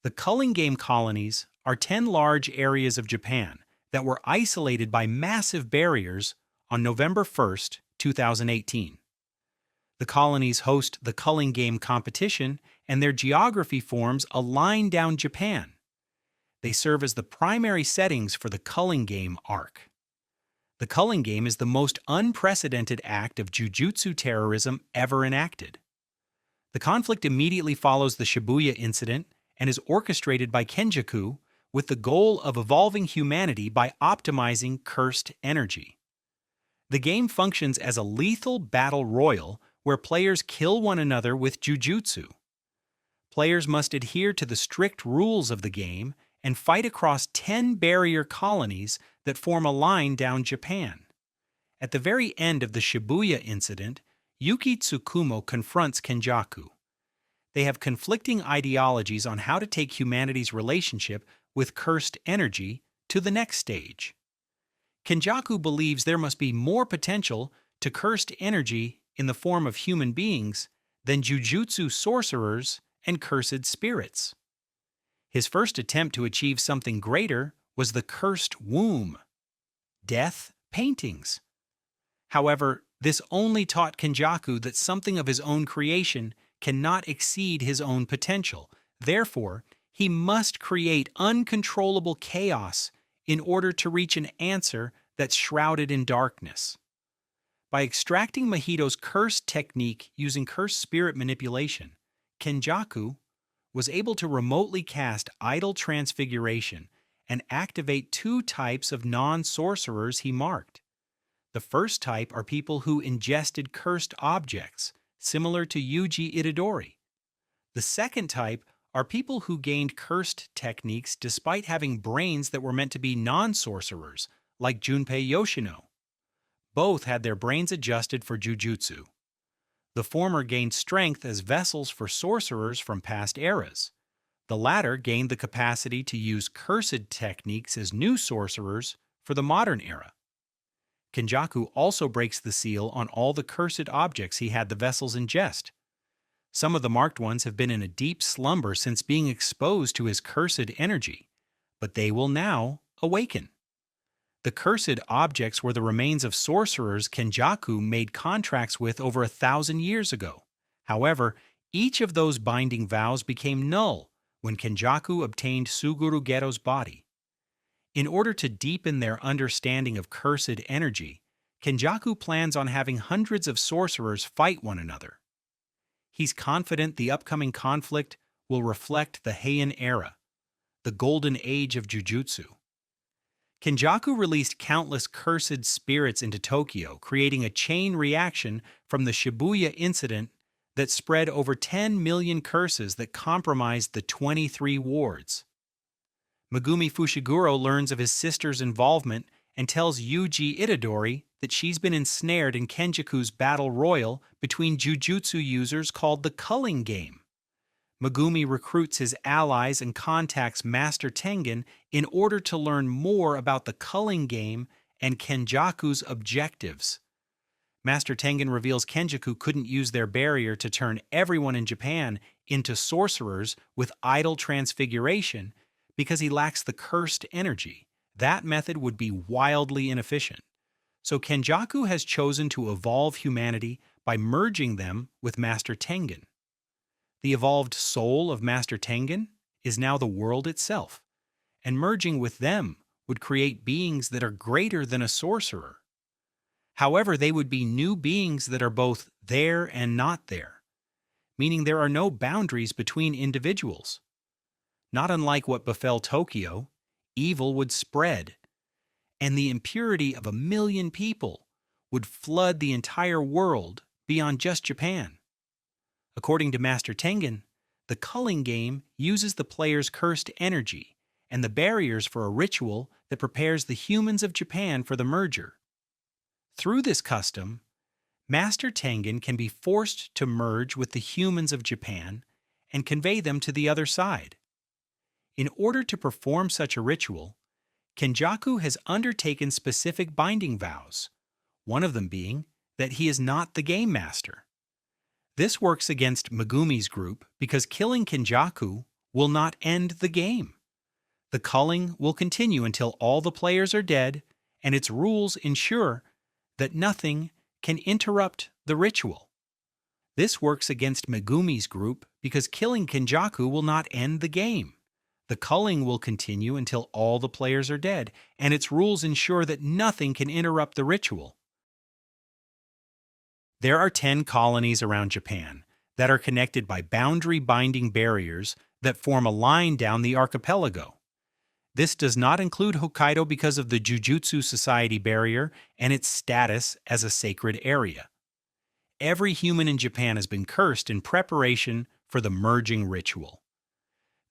The Culling Game colonies are 10 large areas of Japan that were isolated by massive barriers on November 1st, 2018. The colonies host the Culling Game competition, and their geography forms a line down Japan. They serve as the primary settings for the Culling Game arc. The Culling Game is the most unprecedented act of Jujutsu terrorism ever enacted. The conflict immediately follows the Shibuya incident and is orchestrated by Kenjaku with the goal of evolving humanity by optimizing cursed energy. The game functions as a lethal battle royal where players kill one another with jujutsu. Players must adhere to the strict rules of the game and fight across 10 barrier colonies that form a line down Japan. At the very end of the Shibuya incident, Yuki Tsukumo confronts Kenjaku. They have conflicting ideologies on how to take humanity's relationship with cursed energy to the next stage. Kenjaku believes there must be more potential to cursed energy in the form of human beings than jujutsu sorcerers and cursed spirits. His first attempt to achieve something greater was the cursed womb, death paintings. However, this only taught Kenjaku that something of his own creation cannot exceed his own potential. Therefore, he must create uncontrollable chaos in order to reach an answer that's shrouded in darkness. By extracting Mahito's cursed technique using cursed spirit manipulation, Kenjaku was able to remotely cast idol transfiguration and activate two types of non-sorcerers he marked. The first type are people who ingested cursed objects, similar to Yuji Itadori. The second type are people who gained cursed techniques despite having brains that were meant to be non-sorcerers, like Junpei Yoshino. Both had their brains adjusted for jujutsu. The former gained strength as vessels for sorcerers from past eras. The latter gained the capacity to use cursed techniques as new sorcerers for the modern era. Kenjaku also breaks the seal on all the cursed objects he had the vessels ingest. Some of the marked ones have been in a deep slumber since being exposed to his cursed energy, but they will now awaken. The cursed objects were the remains of sorcerers Kenjaku made contracts with over 1,000 years ago. However, each of those binding vows became null when Kenjaku obtained Suguru Geto's body. In order to deepen their understanding of cursed energy, Kenjaku plans on having hundreds of sorcerers fight one another. He's confident the upcoming conflict will reflect the Heian era, the golden age of jujutsu. Kenjaku released countless cursed spirits into Tokyo, creating a chain reaction from the Shibuya incident that spread over 10 million curses that compromised the 23 wards. Megumi Fushiguro learns of his sister's involvement and tells Yuji Itadori that she's been ensnared in Kenjaku's battle royal between jujutsu users called the Culling Game. Megumi recruits his allies and contacts Master Tengen in order to learn more about the Culling Game and Kenjaku's objectives. Master Tengen reveals Kenjaku couldn't use their barrier to turn everyone in Japan into sorcerers with idol transfiguration because he lacks the cursed energy. That method would be wildly inefficient. So Kenjaku has chosen to evolve humanity by merging them with Master Tengen. The evolved soul of Master Tengen is now the world itself, and merging with them would create beings that are greater than a sorcerer. However, they would be new beings that are both there and not there, meaning there are no boundaries between individuals. Not unlike what befell Tokyo, evil would spread, and the impurity of 1 million people would flood the entire world beyond just Japan. According to Master Tengen, the Culling Game uses the player's cursed energy and the barriers for a ritual that prepares the humans of Japan for the merger. Through this custom, Master Tengen can be forced to merge with the humans of Japan and convey them to the other side. In order to perform such a ritual, Kenjaku has undertaken specific binding vows, one of them being that he is not the game master. This works against Megumi's group because killing Kenjaku will not end the game. The culling will continue until all the players are dead, and its rules ensure that nothing can interrupt the ritual. This works against Megumi's group because killing Kenjaku will not end the game. The culling will continue until all the players are dead, and its rules ensure that nothing can interrupt the ritual. There are 10 colonies around Japan that are connected by boundary-binding barriers that form a line down the archipelago. This does not include Hokkaido because of the Jujutsu Society barrier and its status as a sacred area. Every human in Japan has been cursed in preparation for the merging ritual.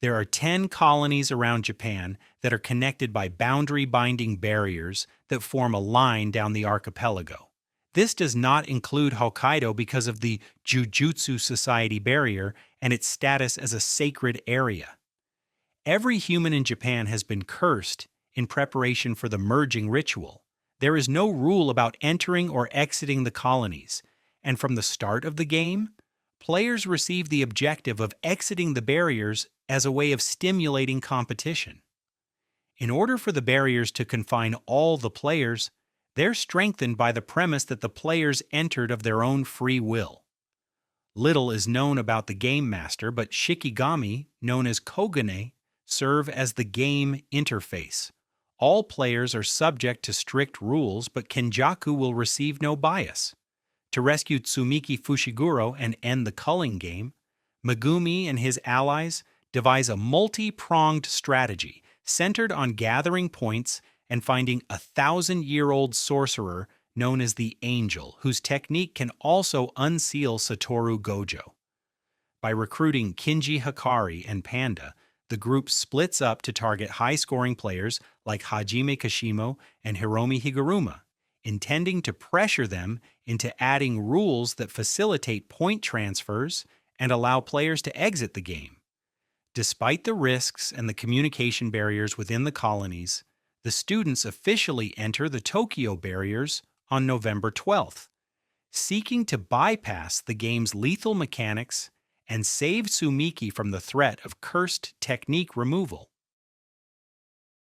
There are 10 colonies around Japan that are connected by boundary-binding barriers that form a line down the archipelago. This does not include Hokkaido because of the Jujutsu Society barrier and its status as a sacred area. Every human in Japan has been cursed in preparation for the merging ritual. There is no rule about entering or exiting the colonies, and from the start of the game, players receive the objective of exiting the barriers as a way of stimulating competition. In order for the barriers to confine all the players, they're strengthened by the premise that the players entered of their own free will. Little is known about the game master, but Shikigami, known as Kogane, serve as the game interface. All players are subject to strict rules, but Kenjaku will receive no bias. To rescue Tsumiki Fushiguro and end the culling game, Megumi and his allies devise a multi-pronged strategy centered on gathering points and finding a 1,000-year-old sorcerer known as the Angel, whose technique can also unseal Satoru Gojo. By recruiting Kinji Hikari and Panda, the group splits up to target high-scoring players like Hajime Kashimo and Hiromi Higuruma, intending to pressure them into adding rules that facilitate point transfers and allow players to exit the game. Despite the risks and the communication barriers within the colonies, the students officially enter the Tokyo barriers on November 12th, seeking to bypass the game's lethal mechanics and save Tsumiki from the threat of cursed technique removal.